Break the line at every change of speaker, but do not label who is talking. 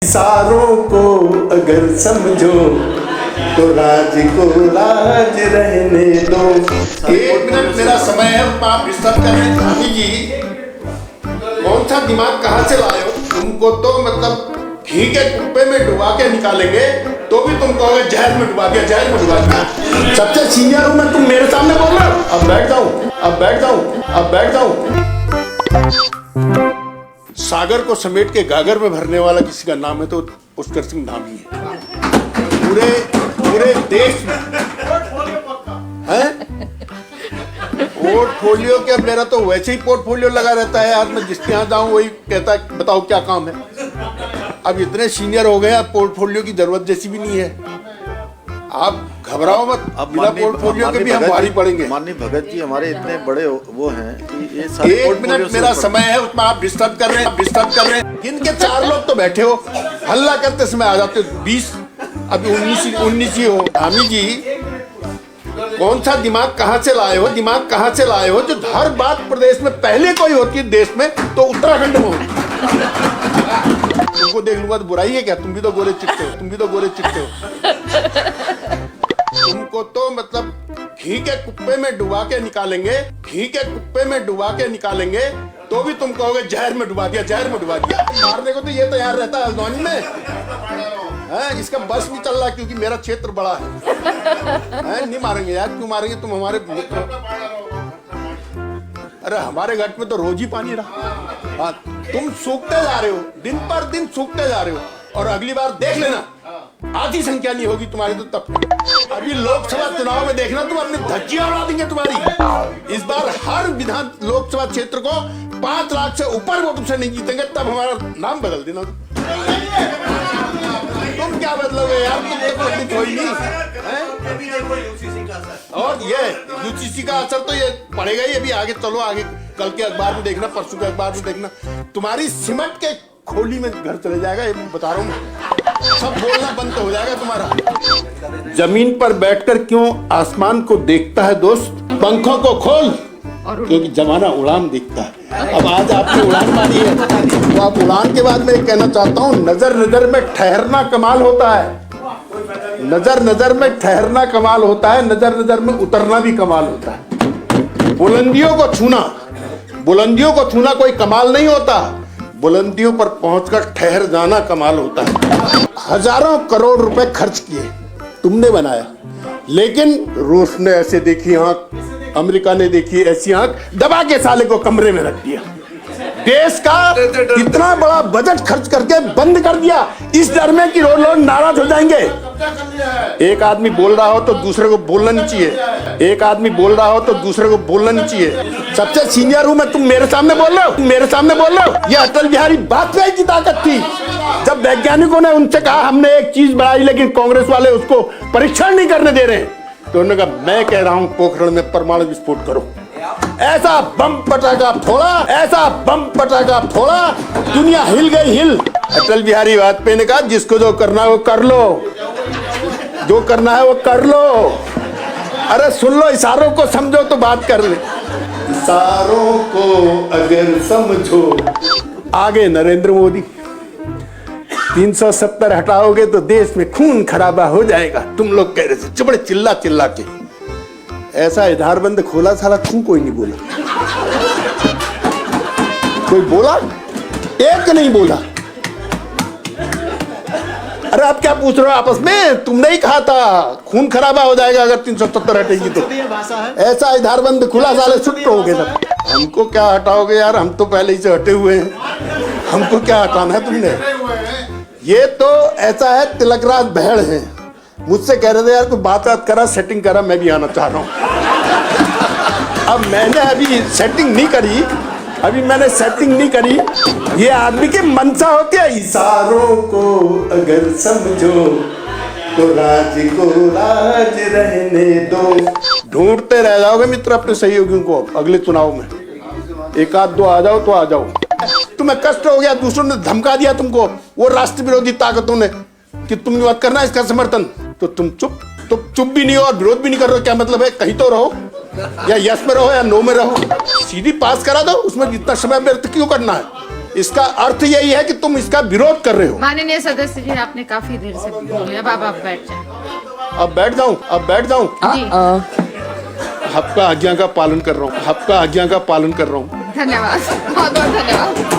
इशारों को अगर समझो तो राज को राज रहने दो। 1 मिनट मेरा समय है, आप डिस्टर्ब कर रहे हैं। स्वामी जी, कौन सा दिमाग कहाँ से लाए हो? तुमको तो मतलब घी के कुप्पे में डुबा के निकालेंगे तो भी तुम कहोगे जहर में डुबा दिया, जहर में डुबा दिया। सबसे सीनियर हूं मैं, तुम मेरे सामने बोल रहे हो। अब बैठ जाऊं, अब बैठ जाऊं, अब बैठ जाऊं। सागर को समेट के गागर में भरने वाला किसी का नाम है तो पुष्कर सिंह धामी है। पूरे देश में है पोर्टफोलियो क्या, मेरा तो वैसे ही पोर्टफोलियो लगा रहता है यार। मैं जिसके यहाँ जाऊँ वही कहता है बताओ क्या काम है। अब इतने सीनियर हो गए, अब पोर्टफोलियो की जरूरत जैसी भी नहीं है। आप घबराओ मत, अब बिना पोर्टफोलियो के भी हम भारी पड़ेंगे।
माननीय भगत जी हमारे इतने बड़े वो हैं कि ये सारे
1 मिनट मेरा समय है, उसमें आप डिस्टर्ब कर रहे हैं। इनके 4 लोग तो बैठे हो, हल्ला करते समय आ जाते हो 20, अभी 19 ही हो। धामी जी, कौन सा दिमाग कहाँ से लाए हो? दिमाग कहाँ से लाए हो जो हर बात प्रदेश में पहले कोई होती है देश में तो उत्तराखंड में होती। तुमको देख लूंगा तो बुराई है क्या? तुम भी तो गोरे चिट्टे हो, तुम भी तो गोरे चिट्टे हो। तुमको तो मतलब घी के कुप्पे में डुबा के निकालेंगे, घी के कुप्पे में डुबा के निकालेंगे तो भी तुम कहोगे जहर में डुबा दिया, जहर में डुबा दिया। मारने को तो ये तैयार रहता है हल्द्वानी में है, इसका बस नहीं चल रहा क्योंकि मेरा क्षेत्र बड़ा है। नहीं मारेंगे यार, क्यों मारेंगे? तुम हमारे मित्र। अरे हमारे घाट में तो रोज ही पानी रहा। हाँ, तुम सूखते जा रहे हो, दिन पर दिन सूखते जा रहे हो। और अगली बार देख लेना, आधी संख्या नहीं होगी तुम्हारी तो तब। अभी लोकसभा चुनाव में देखना, तुम अपनी धज्जियां उड़ा देंगे तुम्हारी। इस बार हर विधान लोकसभा क्षेत्र को 5 लाख से ऊपर वोट से नहीं जीतेंगे, तब हमारा नाम बदल देना। तुम क्या बदलोगे यार? तुम तो पंडित हो ही नहीं। और ये यूसीसी का असर तो ये पड़ेगा ही। अभी आगे चलो, आगे कल के अखबार में देखना, परसों के अखबार में देखना, तुम्हारी सिमट के खोली में घर चले जाएगा। ये बता रहा हूँ, सब बोलना बंद तो हो जाएगा तुम्हारा। जमीन पर बैठकर क्यों आसमान को देखता है दोस्त? पंखों को खोल, क्योंकि जमाना उड़ान देखता है। अब आज आपने उड़ान मारी है तो आप उड़ान के बाद मैं कहना चाहता हूँ, नजर नजर में ठहरना कमाल होता है। नजर नजर में ठहरना कमाल होता है, नजर नजर में उतरना भी कमाल होता है। बुलंदियों को छूना कोई कमाल नहीं होता, बुलंदियों पर पहुंचकर ठहर जाना कमाल होता है। हजारों करोड़ रुपए खर्च किए, तुमने बनाया, लेकिन रूस ने ऐसे देखी आंख, अमेरिका ने देखी ऐसी आंख, दबा के साले को कमरे में रख दिया। देश का इतना बड़ा बजट खर्च करके बंद कर दिया, इस डर में कि लोग नाराज हो जाएंगे। एक आदमी बोल रहा हो तो दूसरे को बोलना नहीं चाहिए, एक आदमी बोल रहा हो तो दूसरे को बोलना नहीं चाहिए। सबसे सीनियर हूं मैं, तुम मेरे सामने बोल रहे हो, मेरे सामने बोल रहे हो। ये अटल बिहारी वाजपेयी की ताकत थी। जब वैज्ञानिकों ने उनसे कहा हमने एक चीज बनाई लेकिन कांग्रेस वाले उसको परीक्षण नहीं करने दे रहे, तो उन्होंने कहा मैं कह रहा हूं पोखरण में परमाणु विस्फोट करो। ऐसा बम पटाखा फोड़ा, ऐसा बम पटाखा फोड़ा, दुनिया हिल गई, हिल। अटल बिहारी वाजपेयी ने कहा जिसको जो करना है वो कर लो, जो करना है वो कर लो। अरे सुन लो, इशारों को समझो तो बात कर ले। इशारों को अगर समझो। आगे नरेंद्र मोदी, 370 हटाओगे तो देश में खून खराबा हो जाएगा, तुम लोग कह रहे थे चुपड़े चिल्ला चिल्ला के। ऐसा आधार बंद खोला साला, क्यों कोई नहीं बोला? कोई बोला? एक नहीं बोला। अरे आप क्या पूछ रहे हो आपस में? तुमने ही कहा था खून खराबा हो जाएगा अगर 370 हटेगी तो। ऐसा आधार बंद खुला साले सुट्ट हो गए सब। हमको क्या हटाओगे यार, हम तो पहले ही से हटे हुए हैं, हमको क्या हटाना है तुमने? ये तो ऐसा है, तिलकराज बहड़ है, मुझसे कह रहे थे यार कोई बात करा, सेटिंग करा, मैं भी आना चाह रहा हूँ। अब मैंने अभी सेटिंग नहीं करी, अभी मैंने सेटिंग नहीं करी। ये आदमी की मनसा होती है, इशारों को अगर समझो तो राज को राज रहने दो। ढूंढते रह जाओगे मित्र अपने सहयोगियों को अगले चुनाव में। एक आध दो आ जाओ तो आ जाओ। तुम्हें कष्ट हो गया, दूसरों ने धमका दिया तुमको, वो राष्ट्र विरोधी ताकतों ने, कि तुम मत करना इसका समर्थन, तो तुम चुप भी नहीं हो और विरोध भी नहीं कर रहे हो। क्या मतलब है? कहीं तो रहो, या यस में रहो या नो में रहो। सीधी पास करा दो, उसमें जितना समय व्यर्थ क्यों करना है? इसका अर्थ यही है कि तुम इसका विरोध कर रहे हो।
माननीय सदस्य जी, आपने काफी देर से बोले, अब आप बैठ जाएं।
अब बैठ जाऊं
जी,
आपका आज्ञा का पालन कर रहा हूँ, आपका आज्ञा का पालन कर रहा हूँ।
धन्यवाद, बहुत बहुत धन्यवाद।